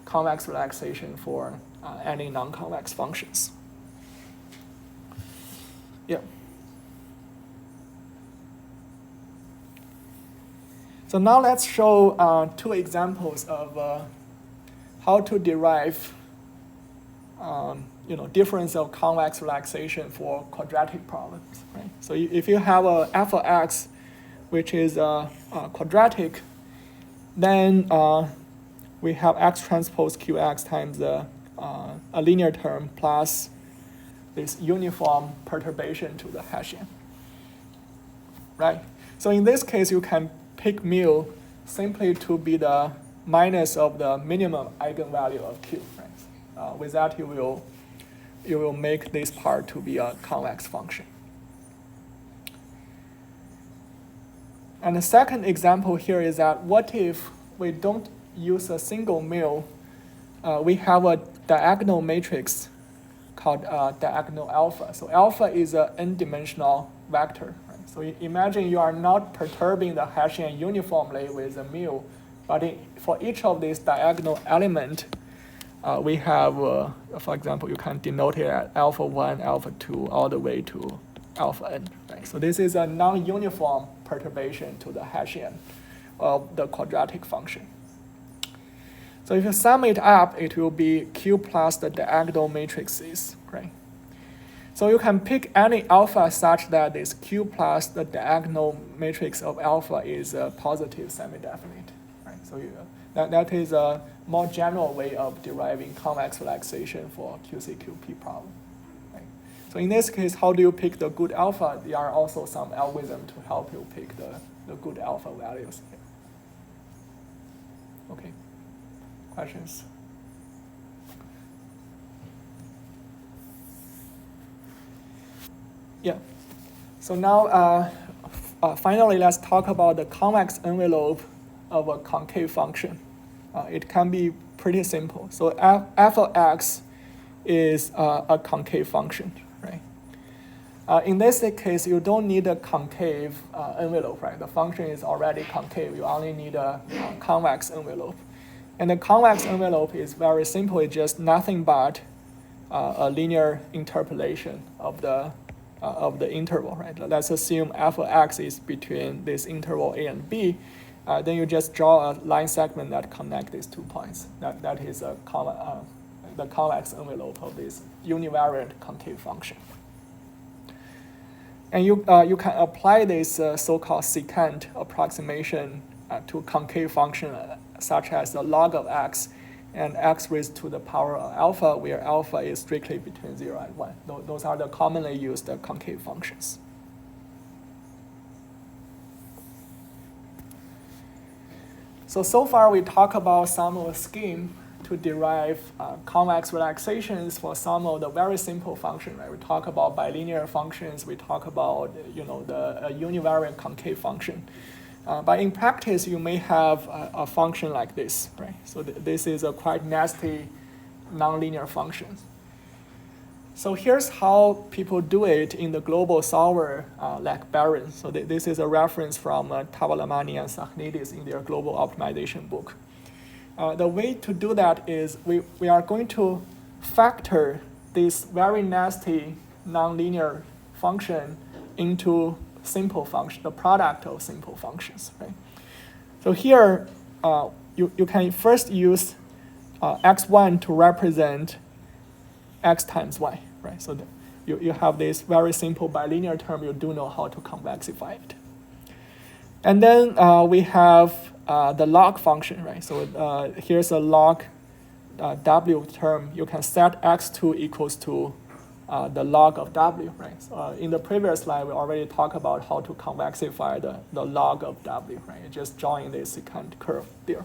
convex relaxation for any non-convex functions. Yeah. So now let's show 2 examples of how to derive difference of convex relaxation for quadratic problems. Right? So if you have a f of x, which is quadratic, then we have x transpose qx times a linear term plus this uniform perturbation to the Hessian. Right? So in this case, you can pick mu simply to be the minus of the minimum eigenvalue of q. Right? With that, you will make this part to be a convex function. And the second example here is that what if we don't use a single mu? We have a diagonal matrix called diagonal alpha. So alpha is an n-dimensional vector. Right? So imagine you are not perturbing the Hessian uniformly with a mu, but for each of these diagonal element, we have, for example, you can denote it as alpha 1, alpha 2, all the way to alpha n. Right? So this is a non-uniform perturbation to the Hessian of the quadratic function. So if you sum it up, it will be q plus the diagonal matrices. Right? So you can pick any alpha such that this q plus the diagonal matrix of alpha is a positive semi-definite. Right? So that is a more general way of deriving convex relaxation for QCQP problem. Right? So in this case, how do you pick the good alpha? There are also some algorithms to help you pick the good alpha values here. Okay. Questions? Yeah. So now, finally, let's talk about the convex envelope of a concave function. It can be pretty simple. So f of x is a concave function, right? In this case, you don't need a concave envelope, right? The function is already concave. You only need a convex envelope. And the convex envelope is very simple. It's just nothing but a linear interpolation of the interval, right? Let's assume f of x is between this interval a and b. Then you just draw a line segment that connects these 2 points. That is the convex envelope of this univariate concave function. And you can apply this so-called secant approximation to concave function such as the log of x and x raised to the power of alpha, where alpha is strictly between 0 and 1. Those are the commonly used concave functions. So far we talk about some of the scheme to derive convex relaxations for some of the very simple functions. Right? We talk about bilinear functions. We talk about the univariate concave function. But in practice, you may have a function like this. Right? So this is a quite nasty nonlinear function. So here's how people do it in the global solver like Baron. So this is a reference from Tavalamani and Sakhnidis in their global optimization book. The way to do that is we are going to factor this very nasty nonlinear function into simple function, the product of simple functions. Right? So here, you can first use x1 to represent x times y, right? So you have this very simple bilinear term. You do know how to convexify it. And then we have the log function, right? So here's a log w term. You can set x2 equals to the log of w, right? So, in the previous slide, we already talked about how to convexify the log of w, right? Just drawing this secant curve there.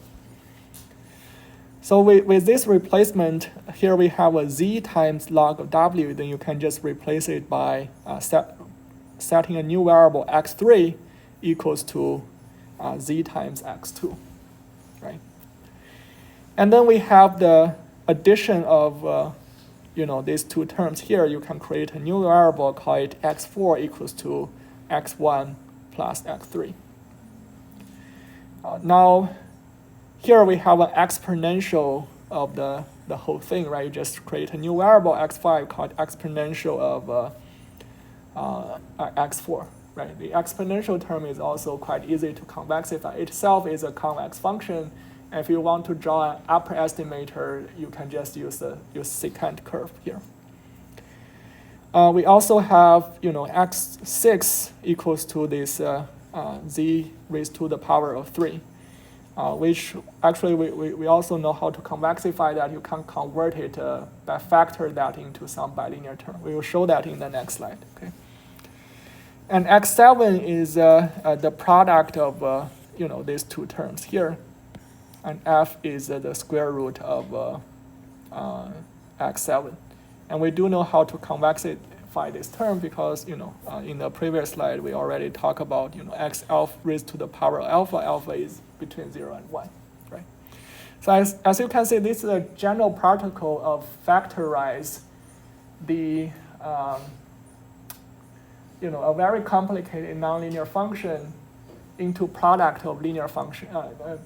So with this replacement, here we have a z times log of w. Then you can just replace it by setting a new variable x3 equals to z times x2, right? And then we have the addition of these 2 terms here. You can create a new variable, call it x4 equals to x1 plus x3. Now, here we have an exponential of the whole thing, right? You just create a new variable, x5, called exponential of x4, right? The exponential term is also quite easy to convexify. Itself is a convex function. And if you want to draw an upper estimator, you can just use secant curve here. We also have, x6 equals to this z raised to the power of 3, which actually we also know how to convexify that. You can convert it by factor that into some bilinear term. We will show that in the next slide. Okay. And x7 is the product of these two terms here, and f is the square root of x7. And we do know how to convexify this term because, in the previous slide, we already talked about, x alpha raised to the power of alpha. Alpha is between 0 and 1, right? So as you can see, this is a general protocol of factorize the, a very complicated nonlinear function into product of linear function,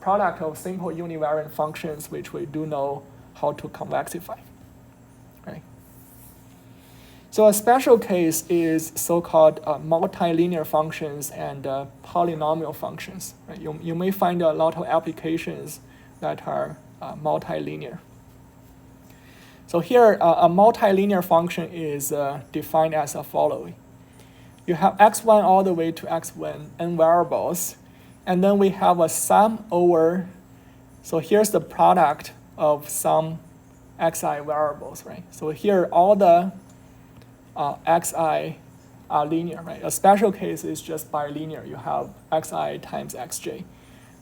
product of simple univariate functions, which we do know how to convexify, right? So a special case is so-called multilinear functions and polynomial functions. Right? You may find a lot of applications that are multilinear. So here, a multilinear function is defined as the following. You have x1 all the way to x1 n variables, and then we have a sum over, so here's the product of some xi variables, right? So here all the xi are linear, right? A special case is just bilinear. You have xi times xj.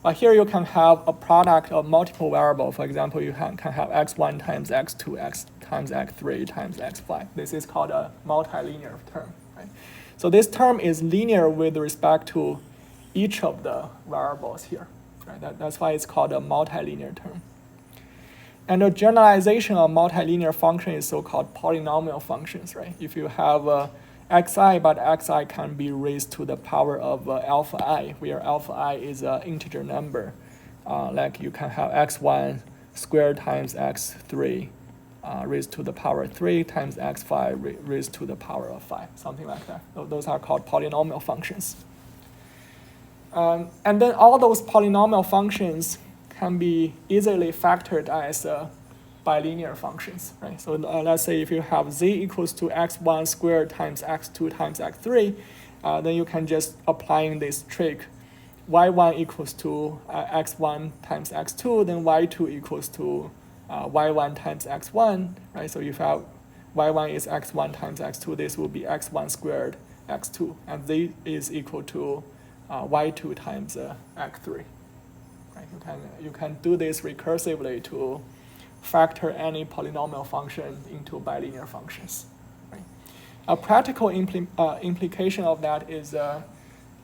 But here you can have a product of multiple variables. For example, you can have x1 times x2, x times x3 times x5. This is called a multilinear term, right? So this term is linear with respect to each of the variables here, right? That's why it's called a multilinear term. And the generalization of multilinear function is so-called polynomial functions, right? If you have xi, but xi can be raised to the power of alpha I, where alpha I is an integer number. Like you can have x1 squared times x3 raised to the power 3 times x5 raised to the power of 5, something like that. Those are called polynomial functions. And then all those polynomial functions can be easily factored as bilinear functions, right? So let's say if you have z equals to x1 squared times x2 times x3, then you can just applying this trick, y1 equals to x1 times x2, then y2 equals to y1 times x1, right? So if you have y1 is x1 times x2, this will be x1 squared x2, and z is equal to y2 times x3. Right? You can do this recursively to factor any polynomial function into bilinear functions. Right? A practical implication of that is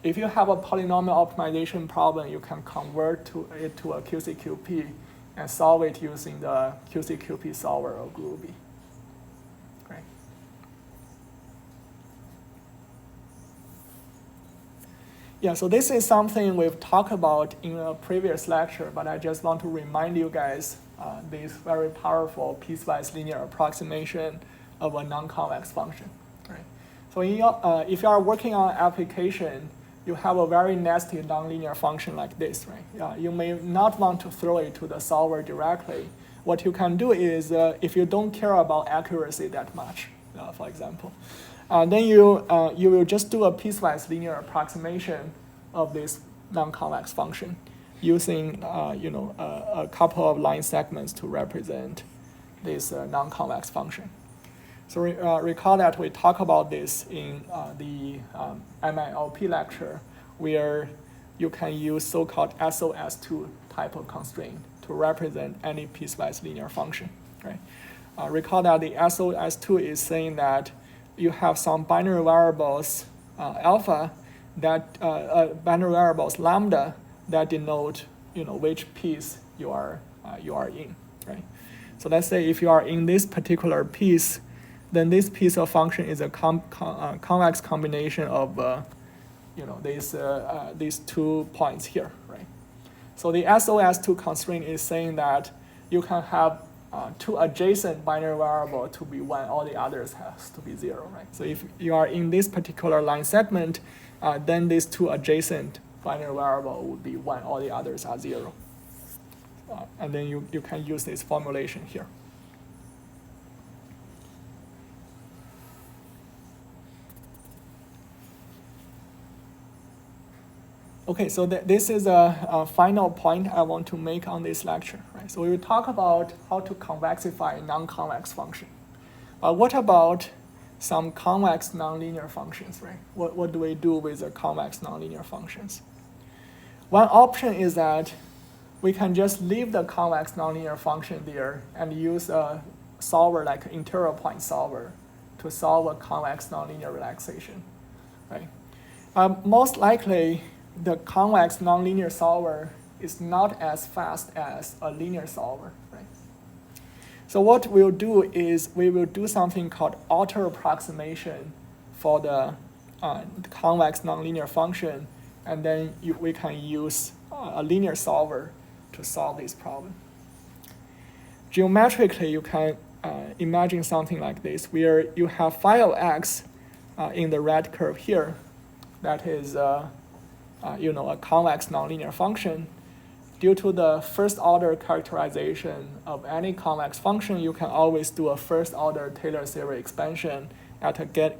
if you have a polynomial optimization problem, you can convert it to a QCQP and solve it using the QCQP solver or Groovy. Right? Yeah, so this is something we've talked about in a previous lecture, but I just want to remind you guys this very powerful piecewise linear approximation of a non-convex function. Right? So if you are working on an application, you have a very nasty nonlinear function like this, right? You may not want to throw it to the solver directly. What you can do is, if you don't care about accuracy that much, for example, then you will just do a piecewise linear approximation of this non-convex function using a couple of line segments to represent this non-convex function. So recall that we talked about this in the MILP lecture, where you can use so-called SOS2 type of constraint to represent any piecewise linear function. Right? Recall that the SOS2 is saying that you have some binary variables alpha, that binary variables lambda, that denote which piece you are in. Right? So let's say if you are in this particular piece, then this piece of function is a convex combination of these 2 points here, right? So the SOS2 constraint is saying that you can have 2 adjacent binary variables to be 1, all the others has to be 0, right? So if you are in this particular line segment, then these two adjacent binary variable would be 1, all the others are 0. And then you can use this formulation here. Okay, so this is a final point I want to make on this lecture. Right? So we will talk about how to convexify non-convex function. What about some convex nonlinear functions, right? What do we do with the convex nonlinear functions? One option is that we can just leave the convex nonlinear function there and use a solver like an interior point solver to solve a convex nonlinear relaxation, right? Most likely, the convex nonlinear solver is not as fast as a linear solver, right? So what we'll do is we will do something called outer approximation for the convex nonlinear function, and then we can use a linear solver to solve this problem. Geometrically, you can imagine something like this, where you have phi of x in the red curve here. That is a convex nonlinear function. Due to the first order characterization of any convex function, you can always do a first order Taylor series expansion at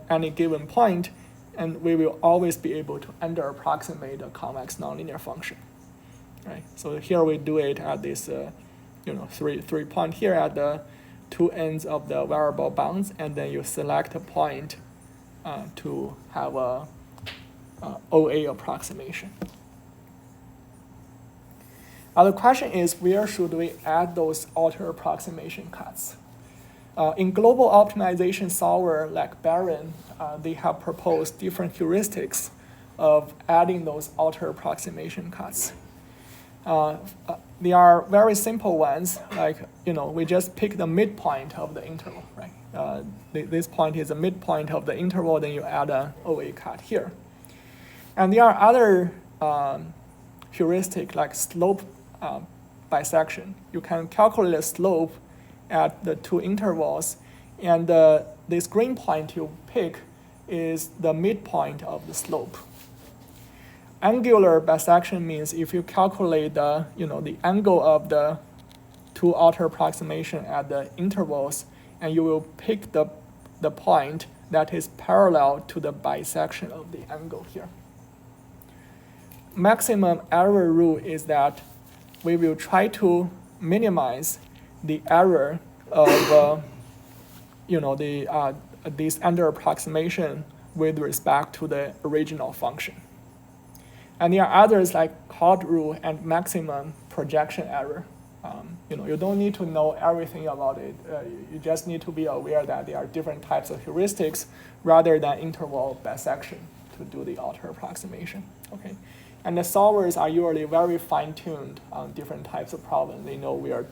any given point, and we will always be able to under approximate a convex nonlinear function. Right? So here we do it at this three point here at the two ends of the variable bounds, and then you select a point to have a OA approximation. Now the question is, where should we add those outer approximation cuts? In global optimization solver like Baron, they have proposed different heuristics of adding those outer approximation cuts. They are very simple ones, like we just pick the midpoint of the interval, right? This point is the midpoint of the interval, then you add an OA cut here. And there are other heuristic like slope bisection. You can calculate the slope at the two intervals, and this green point you pick is the midpoint of the slope. Angular bisection means if you calculate the angle of the two outer approximation at the intervals, and you will pick the point that is parallel to the bisection of the angle here. Maximum error rule is that we will try to minimize the error of this under approximation with respect to the original function. And there are others like Chord rule and maximum projection error. You don't need to know everything about it. You just need to be aware that there are different types of heuristics rather than interval bisection to do the outer approximation. Okay. And the solvers are usually very fine-tuned on different types of problems. They know where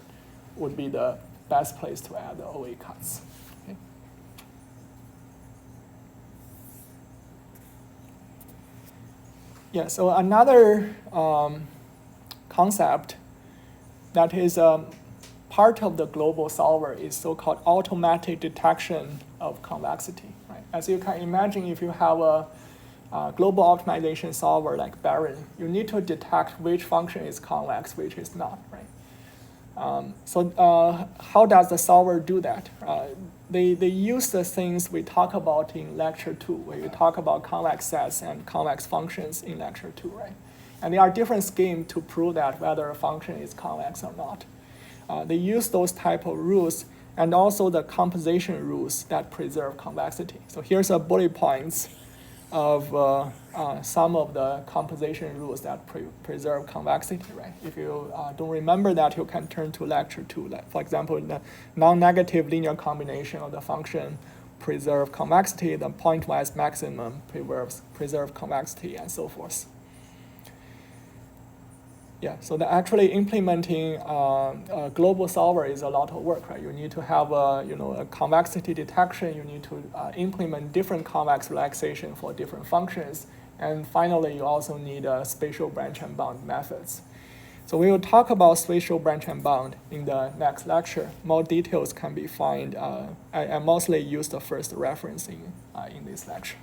would be the best place to add the OA cuts. Okay. Yeah, so another concept that is part of the global solver is so-called automatic detection of convexity. Right? As you can imagine, if you have a global optimization solver like Baron, you need to detect which function is convex, which is not, right? So how does the solver do that? They use the things we talk about in lecture 2, where we talk about convex sets and convex functions in lecture 2, right? And there are different schemes to prove that whether a function is convex or not. They use those type of rules and also the composition rules that preserve convexity. So here's a bullet points of some of the composition rules that preserve convexity, right? If you don't remember that, you can turn to lecture 2. Like, for example, the non-negative linear combination of the function preserve convexity, the pointwise maximum preserve convexity, and so forth. Yeah, so actually implementing a global solver is a lot of work, right? You need to have a convexity detection. You need to implement different convex relaxation for different functions. And finally, you also need spatial branch and bound methods. So we will talk about spatial branch and bound in the next lecture. More details can be found. I mostly use the first reference in this lecture.